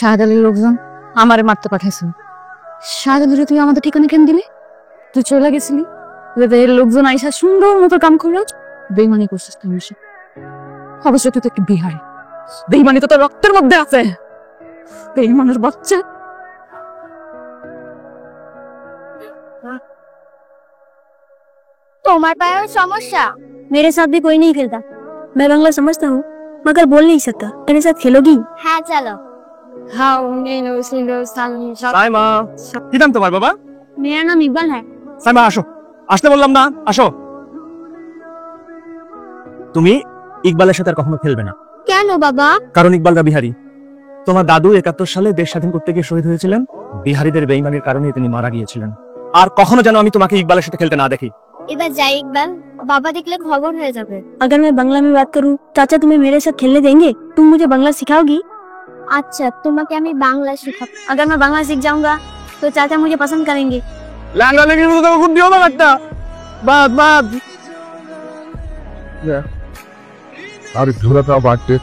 শাহাদ আলীর লোকজন আমারে মারতে পাঠাইছিল। শাহাদ আলীরে তুই আমাদের ঠিকানা কেন দিলি? তুই চলে গেছিলি, এর লোকজন আইসা সুন্দর মতো কাম করে বেইমানি করছিস তুই। অবশ্য তুই তো একটু বিহারি, বেইমানি তো তোর রক্তের মধ্যে আছে। বেইমানের বাচ্চা। তোমার पाया समस्या? मेरे साथ भी कोई नहीं खेलता। मैं बांग्ला समझता हूँ मगर बोल नहीं सकता। मेरे साथ खेलोगी? हाँ चलो। সাইমা, কি নাম তোমার বাবা? मेरा नाम इकबाल है। সাইমা আসো, আসতে বললাম না, আসো। তুমি ইকবালের সাথে আর কখনো খেলবে না। কেন বাবা? কারণ ইকবালরা বিহারি। তোমার দাদু ৭১ সালে দেশ স্বাধীন করতে গিয়ে শহীদ হয়েছিলেন। বিহারিদের বেইমানির কারণে তিনি মারা গিয়েছিলেন। আর কখনো যেন আমি তোমাকে ইকবালের সাথে খেলতে না দেখি। এবার যাই इकबाल, बाबा देखले खबर हो जाए। अगर मैं बांग्ला में बात करूँ चाचा तुम्हें मेरे साथ खेलने देंगे? तुम मुझे बांग्ला सिखाओगी? अच्छा तुम्हें আমি বাংলা শেখাব। अगर मैं बांग्ला सीख जाऊंगा तो चाचा मुझे पसंद करेंगे। ল্যাংড়া লেগে তো খুব দিও না একটা। বাদ বাদ। আর ঝুরাটাও বাড়তে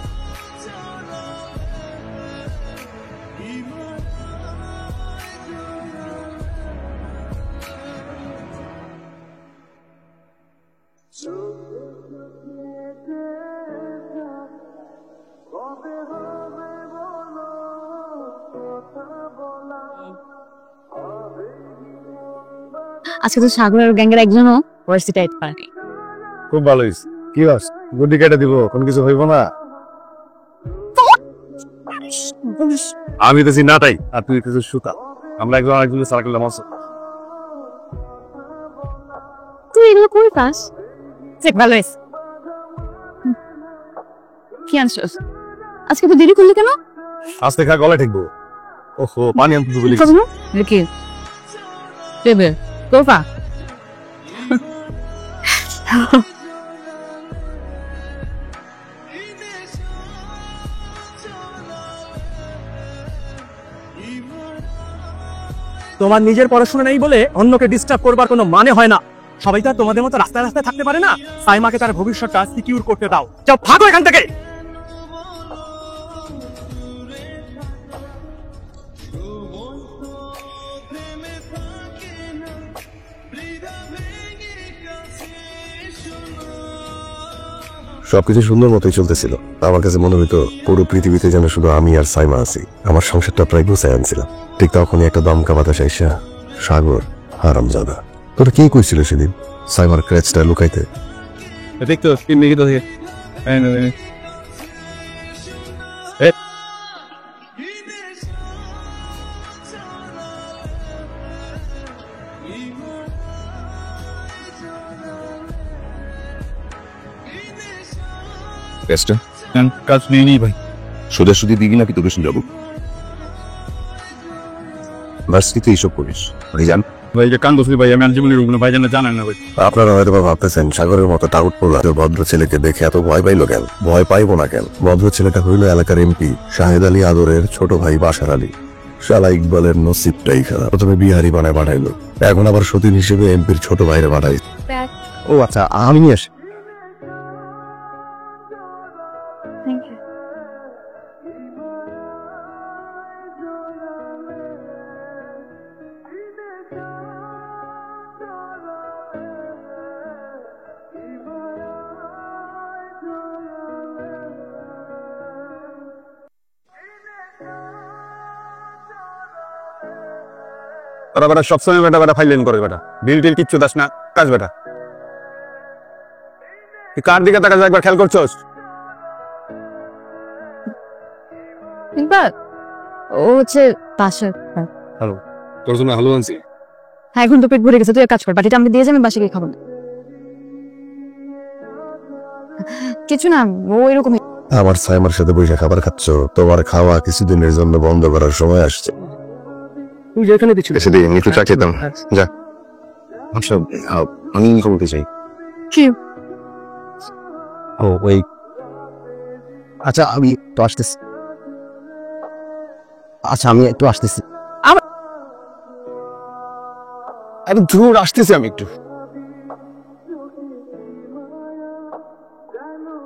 আজকে তো সাগরের গ্যাংয়ের একজনও পরিস্থিতি আইতে পারেনি। খুব ভালো হয়েছে। কি বাস গুডি কেটে দিব, কোন কিছু হইব না। আমি তো না তাই, আর তুই কিছু সুতা। আমরা একজন আরেকজনের সারা করলাম। তুই এগুলো কই পাস? চেক ভালো হয়েছে। কি আনছিস? আজকে তো দেরি করলি কেন? আস্তে খা, গলা ঠেকবো। ওহো, পানি আনতে বলি। কি টেবিল সোফা? তোমার নিজের পড়াশোনা নেই বলে অন্যকে ডিস্টার্ব করবার কোনো মানে হয় না। সবাই তো আর তোমাদের মতো রাস্তায় রাস্তায় থাকতে পারে না। সাইমাকে তার ভবিষ্যৎটা সিকিউর করতে দাও। যাও ভাগো এখান থেকে। সবকিছু সুন্দর মতোই চলতেছিল। আমার কাছে মনে হইতো পুরো পৃথিবীতে যেন শুধু আমি আর সাইমা আছি। আমার সংসারটা প্রায় গুছায় আনছিলাম। ঠিক তখনই একটা দমকা বাতাস আইসা, সাগর হারামজাদা, তোরা কি কইছিল সেদিন সাইমার ক্র্যাচটা লুকাইতে? দেখতো কি মেয়ে তো থেকে কাজ নিয়ে নি ভাই। সোজাসুজি দিবি নাকি তোকে শুনবো? ভার্সিটিতে এইসব করিস ভাই জান? ভাই যে কান দোষী ভাই, আমি আঞ্জুমনির রুম ভাই জানেন না ভাই। আপনারা হয়তো ভাবতেছেন সাগরের মতো টাউট পোলা ভদ্র ছেলেকে দেখে এত ভয় পাইলো কেন? ভয় পাইবো না কেন? ভদ্র ছেলেটা হইল এলাকার এমপি শাহেদ আলী আদরের ছোট ভাই বাশার আলী। শালা ইকবালের নসিবটাই খারাপ। প্রথমে বিহারি বানায় পাঠাইলো, এখন আবার সতীন হিসেবে এমপির ছোট ভাইরে পাঠাই। ও আচ্ছা, আমি নিয়ে আসি। তোরা বেটা সবসময় বেটা বেটা ফাইলেন করে বেটা, বিল টিল কিচ্ছু দাস না। কাজ বেটা তুই কার দিকে তাকাস একবার খেয়াল করছস? ও হচ্ছে পাশে। হ্যালো, তোর জন্য হালুয়া আনছি। হ্যাঁ এখন তো পেট ভরে গেছে, তুই এক কাজ কর, বাটিটা আমি দিয়ে যাই, আমি বাসে গিয়ে খাবো না। কিছু না, ও এরকমই। আমার সাইমার সাথে বসে খাবার খাচ্ছ, তোমার খাওয়া কিছুদিনের জন্য বন্ধ করার সময় আসছে। তুই যেখানে দিচ্ছিস সেদিন একটু চা খেতাম। যা আচ্ছা, আমি বলতে চাই কি? ও ওই আচ্ছা, আমি তো আসতেছি। আচ্ছা আমি একটু আসতেছি। আরে ধুর, আসতেছি আমি একটু।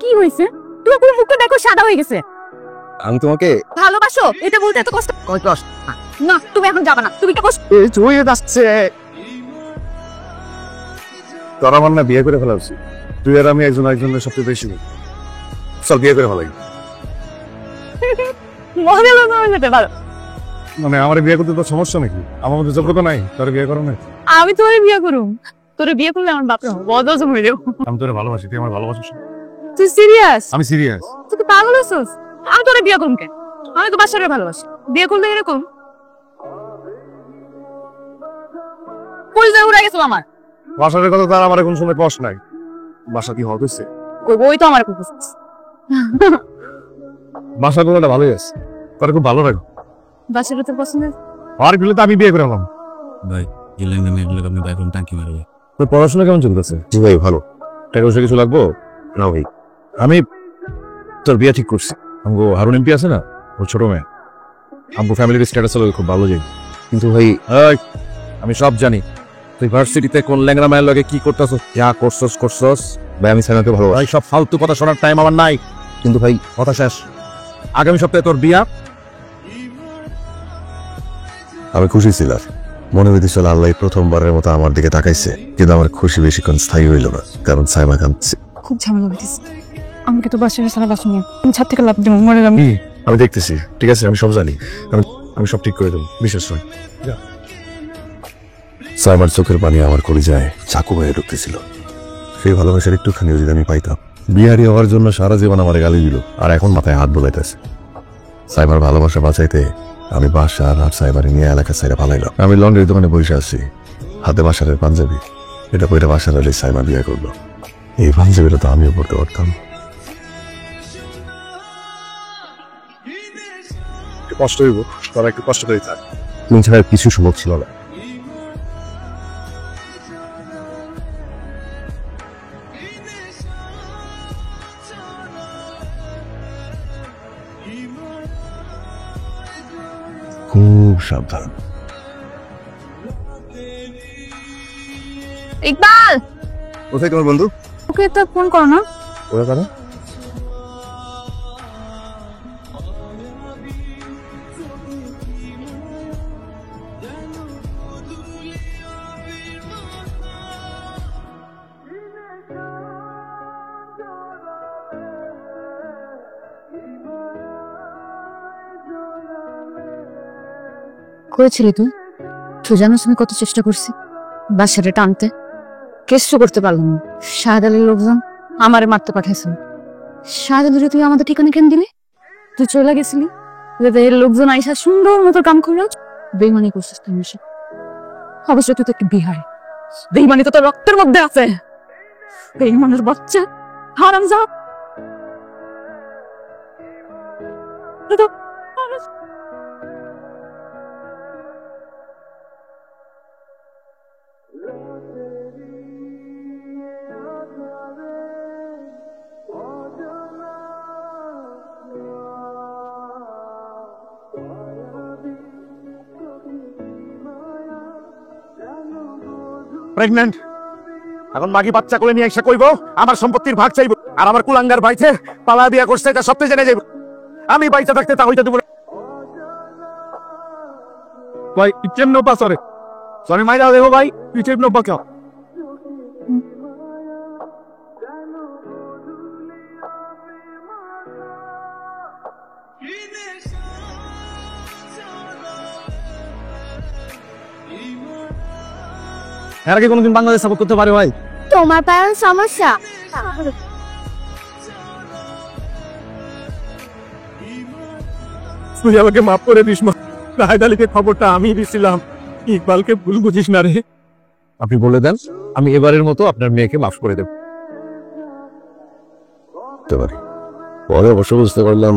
কি হয়েছে? তোমার পুরো মুখটা দেখো সাদা হয়ে গেছে। আমি তোমাকে ভালোবাসো এটা বলতে এত কষ্ট না, তুমি এখন যাবে না, তুমি কি কষ্ট চুয়ে যাচ্ছে। তোর আমার না বিয়ে করে ফেলা উচিত। তুই আর আমি একজন একজনের সবচেয়ে বেশি। চল বিয়ে করে ফেলাই। মনে মনে যেতে পারো। মানে আমার বিয়ে করতে তোর সমস্যা নাকি? আমার মধ্যে যোগ্যতা নাই তোর বিয়ে করো না? আমি তোরে বিয়ে করুম, তোরে বিয়ে করলে আমার বাপরে বদল জমে যাও। আমি তোরে ভালোবাসি, তুই আমার ভালোবাসিস না? তুই সিরিয়াস? আমি সিরিয়াস। তুই কি পাগল হইছিস? আমি তোরে বিয়ে করুম কেন? আমি তো বাসারে ভালোবাসি, বিয়ে করলে এরকম কই যা উড়া গেছিল আমার। বাসার কথা তার আমার এখন শুনে কষ্ট নাই। বাসা কি হতেছে? ওই তো আমার কুকুর। বাসার কথাটা ভালোই আছে, তোর খুব ভালো লাগে। বাসার তোর পছন্দ? আর গেলে তো আমি বিয়ে করে নিলাম। ভাই গেলেন না মেয়েগুলো আপনি বাইক টাঙ্কি মারবে। তোর পড়াশোনা কেমন চলতেছে? জি ভাই ভালো। টাকা পয়সা কিছু লাগবো? না ভাই, আমি তোর বিয়ে ঠিক করছি। আমগো হারুন এমপি আছে না, ওর ছোট মেয়ে। আমগো ফ্যামিলির স্ট্যাটাস হলো খুব ভালো যাই। কিন্তু ভাই আমি সব জানি তুই ভার্সিটিতে কোন ল্যাংড়া মায়ের লগে কি করতেছস, যা করছস। ভাই আমি সাইমাকে ভালোবাসি। ভাই সব ফালতু কথা শোনার টাইম আমার নাই। কিন্তু ভাই কথা শেষ, আগামী সপ্তাহে তোর বিয়া। আমি খুশি ছিলাম, মনে হইতেছিল আল্লাহ প্রথমবারের মতো আমার দিকে তাকাইছে। কিন্তু আমার খুশি বেশিক্ষণ স্থায়ী হইল না, কারণ সাইমা কাঁদছে। খুব ঝামেলা হইতেছে, আমাকে তো বাসায় সারা বাসন আমি ছাদ থেকে লাভ দেবো, মরে যাবো। আমি দেখতেছি, ঠিক আছে, আমি সব জানি। আমি সব ঠিক করে দেবো, বিশ্বাস হয়। সাইমার চোখের পানি আমার কলিজায় চাকু হয়ে ঢুকতেছিল। সেই ভালোবাসার একটুখানি যদি আমি পাইতাম। বিহারি হওয়ার জন্য সারা জীবন আমার গালি দিল, আর এখন মাথায় হাত বোলাইতেছে। সাইমার ভালোবাসা বাঁচাইতে আমি বাসা আর সাইমারে নিয়ে এলাকা সাইডে পালাইলাম। আমি লন্ড্রির দোকানে বসে আছি, হাতে বাসারের পাঞ্জাবি। এটা পরে বাসার আলী সাইমা বিয়ে করলো। এই পাঞ্জাবিটা তো আমিও পড়তে পারতাম। কষ্ট হইব, তোরা একটু কষ্ট করে থাক। তুমি ছাড়া আর কিছু সম্ভব ছিল না। খুব সাবধান। ইকবাল, কোথায় তোমার বন্ধু? ওকে একটা ফোন করো না। ওরা কারা? করেছিলি তুই? তুই জানোস আমি কত চেষ্টা করছি বাসারে টানতে, কেসও করতে পারলাম না। শাহেদ আলীর লোকজন আমারে মারতে পাঠাইছিল। শাহেদ আলীরে তুই আমাদের ঠিকানা কেন দিলি? তুই চলে গেছিলি, এর লোকজন আইসা সুন্দর মতো কাম করলো। বেইমানি করছিস তুই আমার সাথে। অবশ্য তুই তো একটা বিহারি, বেইমানি তো তোর রক্তের মধ্যে আছে। বেইমানের বাচ্চা, হারামজাদা। প্রেগন্যান্ট, এখন মাগি বাচ্চা করে নিয়ে এসে কইবো আমার সম্পত্তির ভাগ চাইবো, আর আমার কুলাঙ্গার ভাইতে পালা বিয়া করছে এটা সত্যি জেনে যাইব। আমি বাইচা থাকতে তা হইতে দেব না। ভাই ইচেম নো পাস করে সরি মাইরা দেখো ভাই, ইচেম নো পাস। এর আগে কোনোদিন বাংলাদেশ সাপোর্ট করতে পারে ভাই? তোমার পায়ের সমস্যা? তুই আমাকে মাফ করে দিস মা। শাহেদ আলীকে খবরটা আমি দিছিলাম, ইকবালকে ভুল বুঝিস না রে। আপনি বলে দেন আমি এবারের মতো আপনার মেয়েকে মাফ করে দেব। পরে অবশ্য বুঝতে পারলাম